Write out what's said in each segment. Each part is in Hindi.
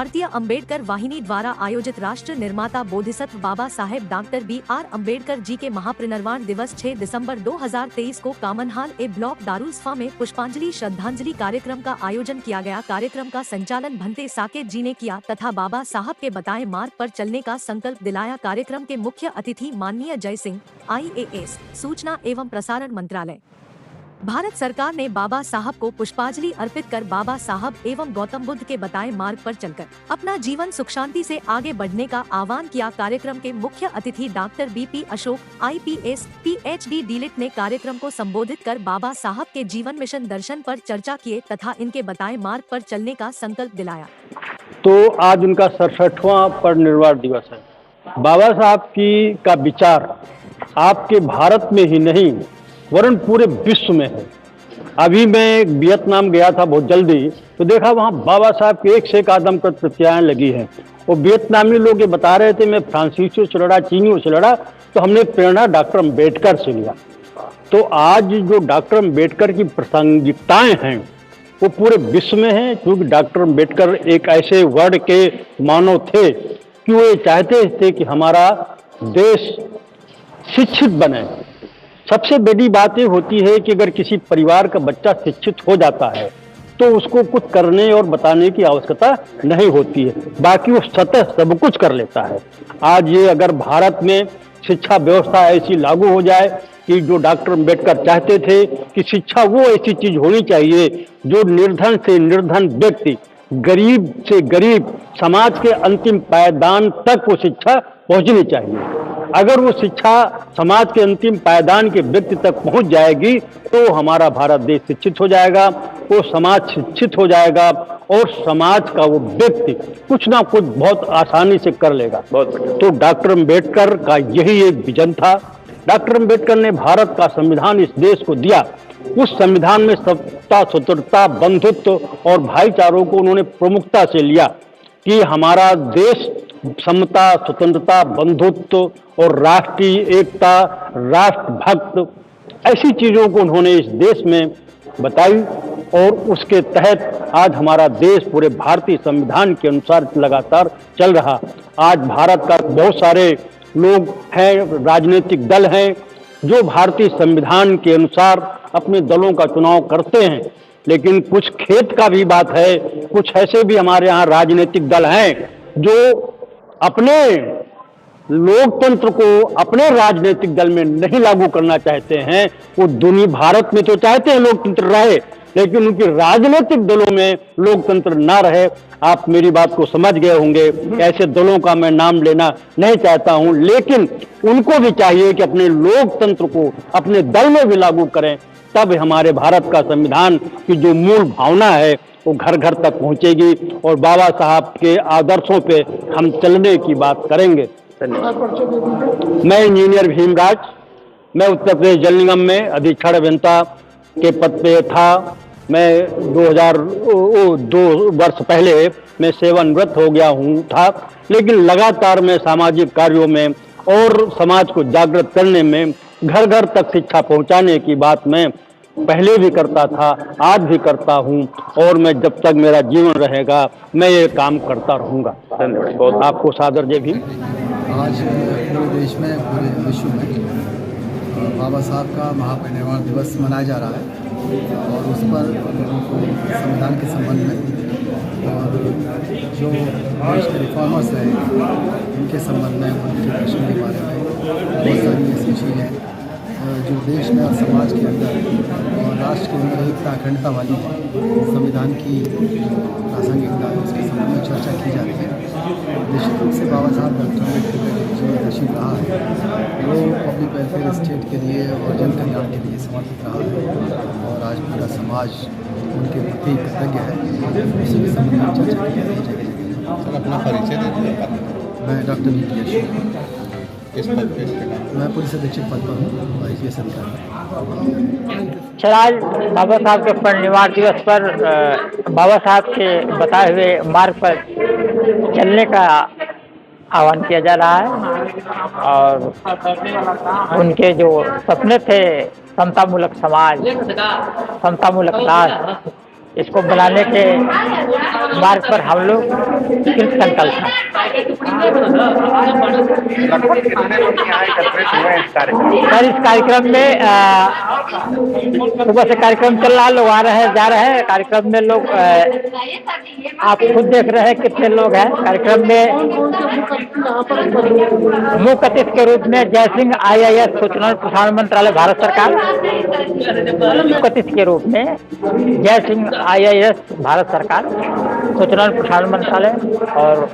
भारतीय अंबेडकर वाहिनी द्वारा आयोजित राष्ट्र निर्माता बोधिसत्व बाबा साहेब डॉक्टर B.R. अम्बेडकर जी के महापरिनिर्वाण दिवस 6 दिसंबर 2023 को कामनहाल ए ब्लॉक दारुल्फा में पुष्पांजलि श्रद्धांजलि कार्यक्रम का आयोजन किया गया। कार्यक्रम का संचालन भंते साकेत जी ने किया तथा बाबा साहब के बताए मार्ग पर चलने का संकल्प दिलाया। कार्यक्रम के मुख्य अतिथि माननीय जय सिंह IAS, सूचना एवं प्रसारण मंत्रालय, भारत सरकार ने बाबा साहब को पुष्पांजलि अर्पित कर बाबा साहब एवं गौतम बुद्ध के बताए मार्ग पर चलकर अपना जीवन सुख शांति से आगे बढ़ने का आह्वान किया। कार्यक्रम के मुख्य अतिथि doctor BP Ashok IPS PhD DLitt ने कार्यक्रम को संबोधित कर बाबा साहब के जीवन मिशन दर्शन पर चर्चा किए तथा इनके बताए मार्ग पर चलने का संकल्प दिलाया। तो आज उनका 67वां परिनिर्वाण दिवस है। बाबा साहब का विचार आपके भारत में ही नहीं वरन पूरे विश्व में है। अभी मैं वियतनाम गया था बहुत जल्दी, तो देखा वहाँ बाबा साहब के एक से एक आदमकद प्रतियाएं लगी हैं। वो वियतनामी लोग ये बता रहे थे मैं फ्रांसीसियों से लड़ा, चीनियों से लड़ा, तो हमने प्रेरणा डॉक्टर अम्बेडकर से लिया। तो आज जो डॉक्टर अम्बेडकर की प्रासंगिकताएं हैं वो पूरे विश्व में हैं, क्योंकि डॉक्टर अम्बेडकर एक ऐसे वर्ग के मानव थे कि वो ये चाहते थे कि हमारा देश शिक्षित बने। सबसे बड़ी बात ये होती है कि अगर किसी परिवार का बच्चा शिक्षित हो जाता है तो उसको कुछ करने और बताने की आवश्यकता नहीं होती है, बाकी वो स्वतः सब कुछ कर लेता है। आज ये अगर भारत में शिक्षा व्यवस्था ऐसी लागू हो जाए कि जो डॉक्टर अम्बेडकर चाहते थे कि शिक्षा वो ऐसी चीज होनी चाहिए जो निर्धन से निर्धन व्यक्ति, गरीब से गरीब समाज के अंतिम पायदान तक वो शिक्षा पहुंचनी चाहिए। अगर वो शिक्षा समाज के अंतिम पायदान के व्यक्ति तक पहुंच जाएगी तो हमारा भारत देश शिक्षित हो जाएगा, वो समाज शिक्षित हो जाएगा और समाज का वो व्यक्ति कुछ ना कुछ बहुत आसानी से कर लेगा। तो डॉक्टर अम्बेडकर का यही एक विजन था। डॉक्टर अम्बेडकर ने भारत का संविधान इस देश को दिया। उस संविधान में सत्ता, स्वतंत्रता, बंधुत्व और भाईचारों को उन्होंने प्रमुखता से लिया कि हमारा देश समता, स्वतंत्रता, बंधुत्व और राष्ट्रीय एकता, राष्ट्रभक्त ऐसी चीजों को उन्होंने इस देश में बताई और उसके तहत आज हमारा देश पूरे भारतीय संविधान के अनुसार लगातार चल रहा। आज भारत का बहुत सारे लोग हैं, राजनीतिक दल हैं जो भारतीय संविधान के अनुसार अपने दलों का चुनाव करते हैं, लेकिन कुछ खेत का भी बात है, कुछ ऐसे भी हमारे यहाँ राजनीतिक दल हैं जो अपने लोकतंत्र को अपने राजनीतिक दल में नहीं लागू करना चाहते हैं। वो दुनिया भारत में तो चाहते हैं लोकतंत्र रहे, लेकिन उनके राजनीतिक दलों में लोकतंत्र ना रहे। आप मेरी बात को समझ गए होंगे। ऐसे दलों का मैं नाम लेना नहीं चाहता हूं, लेकिन उनको भी चाहिए कि अपने लोकतंत्र को अपने दल में भी लागू करें, तब हमारे भारत का संविधान की जो मूल भावना है वो घर घर तक पहुंचेगी और बाबा साहब के आदर्शों पे हम चलने की बात करेंगे। मैं इंजीनियर भीमराज, मैं उत्तर प्रदेश जल निगम में अधीक्षण अभियंता के पद पे था। मैं 2002 वर्ष पहले मैं सेवानिवृत्त हो गया था, लेकिन लगातार मैं सामाजिक कार्यों में और समाज को जागृत करने में, घर घर तक शिक्षा पहुंचाने की बात में पहले भी करता था, आज भी करता हूं और मैं जब तक मेरा जीवन रहेगा मैं ये काम करता रहूंगा। धन्यवाद। आपको सादर जय भीम। आज पूरे देश में, पूरे विश्व में बाबा साहब का महापरिनिर्वाण दिवस मनाया जा रहा है और उस पर संविधान के संबंध में और जो देश के रिफॉर्मर्स हैं उनके संबंध में, उनके प्रश्न के बारे में बहुत सारी ऐसी चीज़ें हैं जो देश में और समाज के अंदर और राष्ट्र के अंदर एकता अखंडता वाली संविधान की प्रासंगिकता है, उसके संबंध में चर्चा की जाती है। निश्चित रूप से बाबा साहब डॉक्टर अम्बेडकर का जीवनदर्शी रहा है, वो पब्लिक वेलफेयर स्टेट के लिए और जन कल्याण के लिए समर्पित रहा है और आज पूरा समाज उनके प्रति कृतज्ञ है। उसी के संबंध में चर्चा की जाती है। सर, अपना परिचय दें। मैं डॉक्टर BP अशोक, किस पद पे? मैं पुलिस अधीक्षक पद पर हूँ, IPS अधिकारी। सर, आज बाबा साहब के परिनिर्वाण दिवस पर बाबा साहब के बताए हुए मार्ग पर चलने का आह्वान किया जा रहा है और उनके जो सपने थे समतामूलक समाज, समतामूलक राष्ट्र, इसको बनाने के मार्ग पर हम लोग कृत संकल्प हैं। लगभग कितने लोग यहाँ एकत्रित हुए इस कार्यक्रम में? सर, इस कार्यक्रम में सुबह से कार्यक्रम चल रहा है, लोग आ रहे हैं जा रहे हैं। कार्यक्रम में लोग आप खुद देख रहे हैं कितने लोग हैं कार्यक्रम में। मुख्य अतिथि के रूप में जय सिंह IAS सूचना और प्रसारण मंत्रालय भारत सरकार, मुख्य अतिथि के रूप में जय सिंह IAS भारत सरकार सूचना और प्रसारण मंत्रालय, और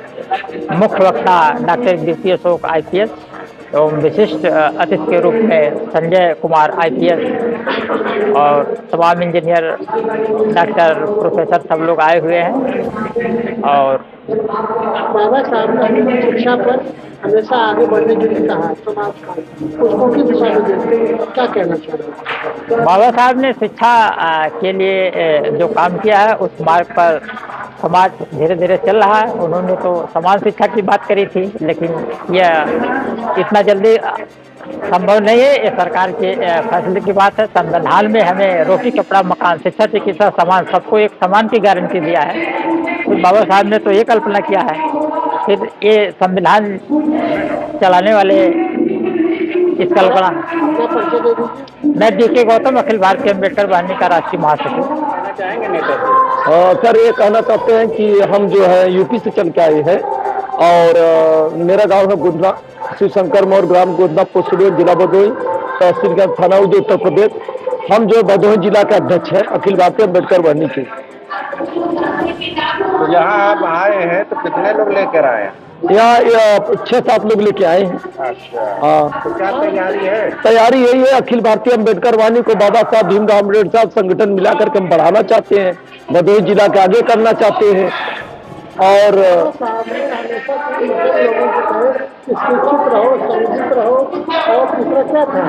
मुख्य वक्ता डॉक्टर BP अशोक IPS, एवं विशिष्ट अतिथि के रूप में संजय कुमार IPS, और तमाम इंजीनियर, डॉक्टर, प्रोफेसर सब लोग आए हुए हैं। और बाबा साहब ने शिक्षा पर हमेशा आगे बढ़ने के लिए कहा, समाज का उसको किस दिशा में देखते हैं, क्या कहना चाहते हैं? बाबा साहब ने शिक्षा के लिए जो काम किया है उस मार्ग पर समाज धीरे धीरे चल रहा है। उन्होंने तो समान शिक्षा की बात करी थी, लेकिन यह इतना जल्दी संभव नहीं है। ये सरकार के फैसले की बात है। संविधान में हमें रोटी कपड़ा मकान शिक्षा चिकित्सा समान सबको एक समान की गारंटी दिया है। तो बाबा साहब ने तो ये कल्पना किया है, फिर ये संविधान चलाने वाले इस कल्पना। मैं DK गौतम, अखिल भारतीय अम्बेडकर वाहिनी का राष्ट्रीय महासचिव। सर, ये कहना चाहते हैं कि हम जो है यूपी से चल के आए हैं, और मेरा गांव है गोदना, शिव शंकर मौर, ग्राम गोदना, पोस्ट जिला भदोही, तहसील का थाना उदय, उत्तर प्रदेश। हम जो भदोही जिला के अध्यक्ष हैं अखिल भारतीय अम्बेडकर वाहिनी के। तो यहाँ आप आए हैं तो कितने लोग लेकर आए हैं? यहाँ 6-7 लोग लेके आए हैं। अच्छा, हाँ, तो क्या तैयारी है? तैयारी यही है, अखिल भारतीय अम्बेडकर वाहिनी को बाबा साहब भीमराव अम्बेडकर संगठन मिला करके हम बढ़ाना चाहते हैं, भदोही जिला के आगे करना चाहते हैं। और साहब ने हमेशा लोगों को कहे कि शिक्षित रहो, संगठित रहो, और तीसरा क्या था?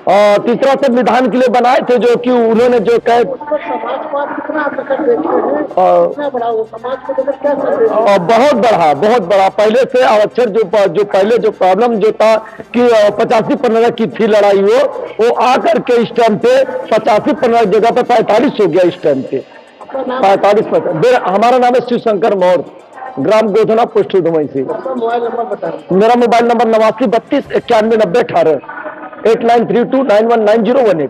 तीसरा संविधान के लिए बनाए थे, जो कि उन्होंने जो कहे उस पर समाजवाद कितना प्रकट देखते हैं, कितना बड़ा वो समाज को लेकर क्या संदेश? बहुत बड़ा पहले से अक्षर जो पहले जो प्रॉब्लम जो था कि 85-15 की थी लड़ाई, वो आकर के इस टाइम पे 85-15 जगह पे 45 हो गया इस टाइम पे 45%। हमारा नाम है शिव शंकर मौर, ग्राम गोधना, पोस्ट धुमई से। मोबाइल नंबर बता। मेरा मोबाइल नंबर 8932 919018 8932919018।